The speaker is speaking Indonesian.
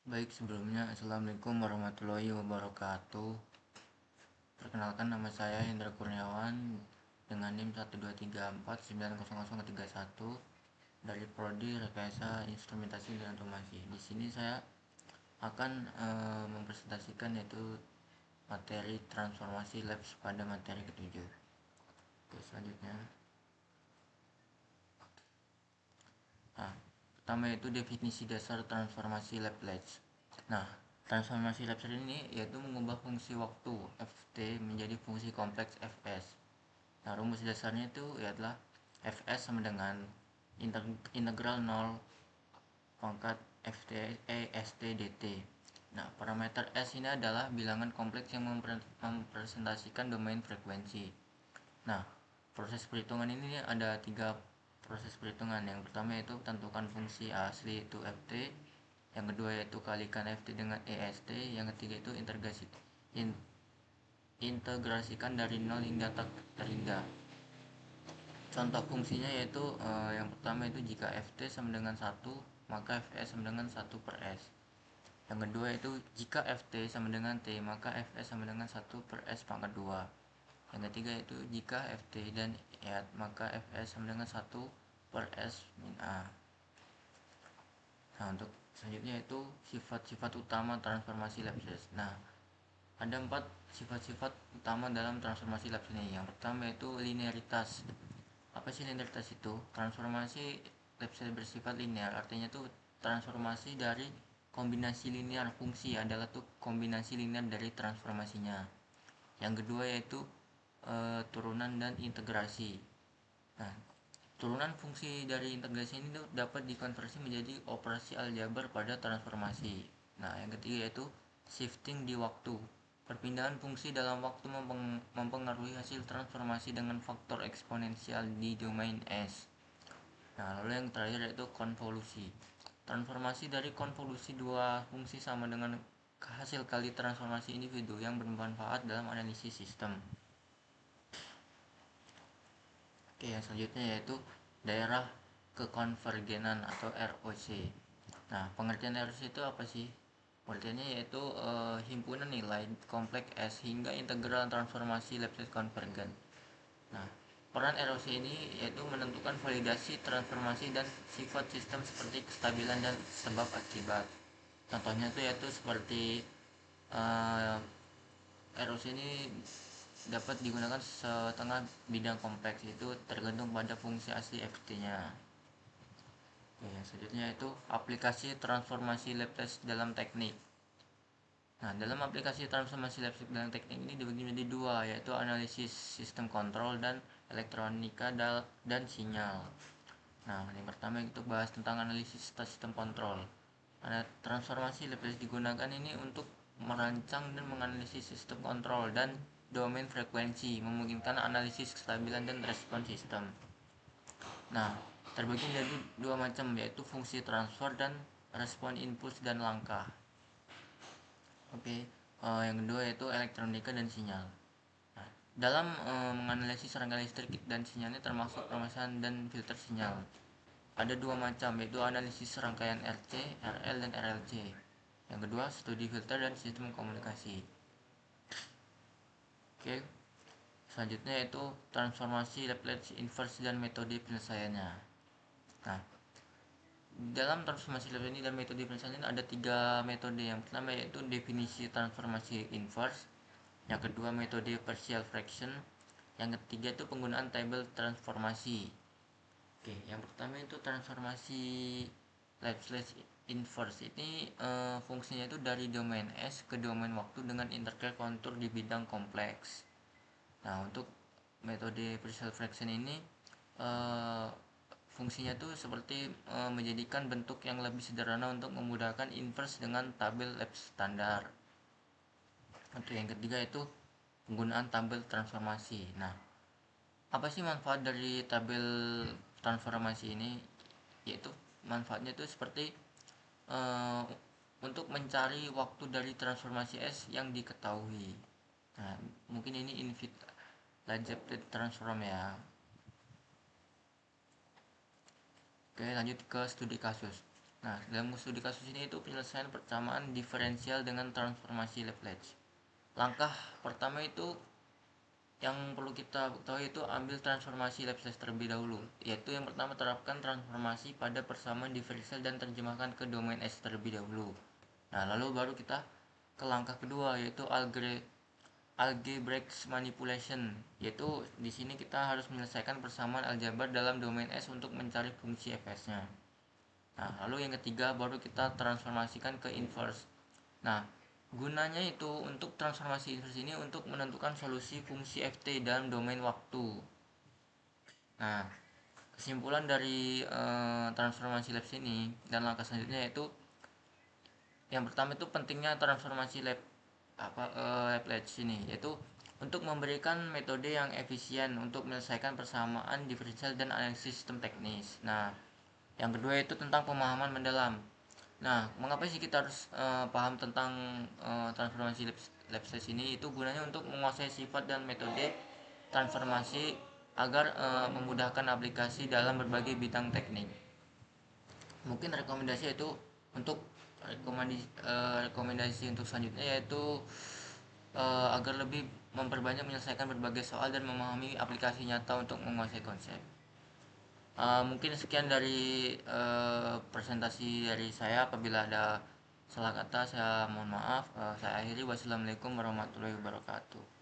Baik, sebelumnya Assalamualaikum warahmatullahi wabarakatuh. Perkenalkan, nama saya Hendra Kurniawan dengan NIM 123490031 dari Prodi Rekayasa Instrumentasi dan Otomasi. Di sini saya akan mempresentasikan yaitu materi transformasi labs pada materi ketujuh. Oke, selanjutnya. Nah, pertama yaitu definisi dasar transformasi Laplace. Nah, transformasi Laplace ini yaitu mengubah fungsi waktu ft menjadi fungsi kompleks fs. Nah, rumus dasarnya itu adalah fs sama dengan integral 0 pangkat ft st dt. Nah, parameter s ini adalah bilangan kompleks yang mempresentasikan domain frekuensi. Nah, proses perhitungan ini ada tiga proses perhitungan. Yang pertama yaitu tentukan fungsi asli itu ft, yang kedua yaitu kalikan ft dengan est, yang ketiga itu integrasikan dari 0 hingga tak terhingga. Contoh fungsinya yaitu yang pertama itu jika ft sama dengan 1, maka fs sama dengan 1 per s. Yang kedua itu jika ft sama dengan t, maka fs sama dengan 1 per s pangkat 2. Yang ketiga itu jika ft dan EAT, maka fs sama dengan 1 per s min a. Nah, untuk selanjutnya itu sifat-sifat utama transformasi Laplace. Nah, ada 4 sifat-sifat utama dalam transformasi Laplace ini. Yang pertama yaitu linearitas. Apa sih linearitas itu? Transformasi Laplace bersifat linear, artinya itu transformasi dari kombinasi linear fungsi adalah tuh kombinasi linear dari transformasinya. Yang kedua yaitu turunan dan integrasi. Nah, turunan fungsi dari integrasi ini dapat dikonversi menjadi operasi aljabar pada transformasi. Nah, yang ketiga yaitu shifting di waktu. Perpindahan fungsi dalam waktu mempengaruhi hasil transformasi dengan faktor eksponensial di domain S. Nah, lalu yang terakhir yaitu konvolusi. Transformasi dari konvolusi dua fungsi sama dengan hasil kali transformasi individu yang bermanfaat dalam analisis sistem. Oke, yang selanjutnya yaitu daerah kekonvergenan atau ROC. Nah, pengertian ROC itu apa sih? Pengertiannya yaitu himpunan nilai kompleks S hingga integral transformasi Laplace konvergen. Nah, peran ROC ini yaitu menentukan validasi transformasi dan sifat sistem seperti kestabilan dan sebab akibat. Contohnya itu yaitu seperti ROC ini dapat digunakan setengah bidang kompleks, itu tergantung pada fungsi asli ft-nya. Oke, yang selanjutnya itu aplikasi transformasi Laplace dalam teknik. Nah, dalam aplikasi transformasi Laplace dalam teknik ini dibagi menjadi dua, yaitu analisis sistem kontrol dan elektronika dan sinyal. Nah, yang pertama itu bahas tentang analisis sistem kontrol. Transformasi Laplace digunakan ini untuk merancang dan menganalisis sistem kontrol dan domain frekuensi, memungkinkan analisis kestabilan dan respon sistem. Nah, terbagi menjadi dua macam, yaitu fungsi transfer dan respon impuls dan langkah. Oke, yang kedua yaitu elektronika dan sinyal. Nah, dalam menganalisis rangkaian listrik dan sinyalnya termasuk permasalahan dan filter sinyal. Ada dua macam, yaitu analisis rangkaian RC, RL, dan RLC. Yang kedua, studi filter dan sistem komunikasi. Oke, selanjutnya yaitu transformasi Laplace inverse dan metode penyelesaiannya. Nah, dalam transformasi Laplace ini dan metode penyelesaiannya ada tiga metode. Yang pertama yaitu definisi transformasi inverse, yang kedua metode partial fraction, yang ketiga itu penggunaan tabel transformasi. Oke, yang pertama itu transformasi Laplace inverse. Ini fungsinya itu dari domain S ke domain waktu dengan integral kontur di bidang kompleks. Nah, untuk metode partial fraction ini fungsinya itu seperti menjadikan bentuk yang lebih sederhana untuk memudahkan inverse dengan tabel Laplace standar. Untuk yang ketiga itu penggunaan tabel transformasi. Nah, apa sih manfaat dari tabel transformasi ini? Yaitu manfaatnya itu seperti untuk mencari waktu dari transformasi S yang diketahui. Nah, mungkin ini Lagrange transform ya. Oke, lanjut ke studi kasus. Nah, dalam studi kasus ini itu penyelesaian persamaan diferensial dengan transformasi Laplace. Langkah pertama itu yang perlu kita ketahui itu ambil transformasi Laplace terlebih dahulu, yaitu yang pertama terapkan transformasi pada persamaan diferensial dan terjemahkan ke domain S terlebih dahulu. Nah, lalu baru kita ke langkah kedua, yaitu algebraic manipulation, yaitu di sini kita harus menyelesaikan persamaan aljabar dalam domain S untuk mencari fungsi fs-nya. Nah, lalu yang ketiga baru kita transformasikan ke inverse. Nah, gunanya itu untuk transformasi inverse ini untuk menentukan solusi fungsi ft dalam domain waktu. Nah, kesimpulan dari transformasi Laplace ini dan langkah selanjutnya yaitu yang pertama itu pentingnya transformasi Laplace ini, yaitu untuk memberikan metode yang efisien untuk menyelesaikan persamaan diferensial dan analisis sistem teknis. Nah, yang kedua itu tentang pemahaman mendalam. Nah, mengapa sih kita harus paham tentang transformasi Laplace ini? Itu gunanya untuk menguasai sifat dan metode transformasi agar memudahkan aplikasi dalam berbagai bidang teknik. Mungkin rekomendasi itu untuk rekomendasi untuk selanjutnya yaitu agar lebih memperbanyak menyelesaikan berbagai soal dan memahami aplikasi nyata untuk menguasai konsep. Mungkin sekian dari presentasi dari saya. Apabila ada salah kata saya mohon maaf. Saya akhiri. Wassalamualaikum warahmatullahi wabarakatuh.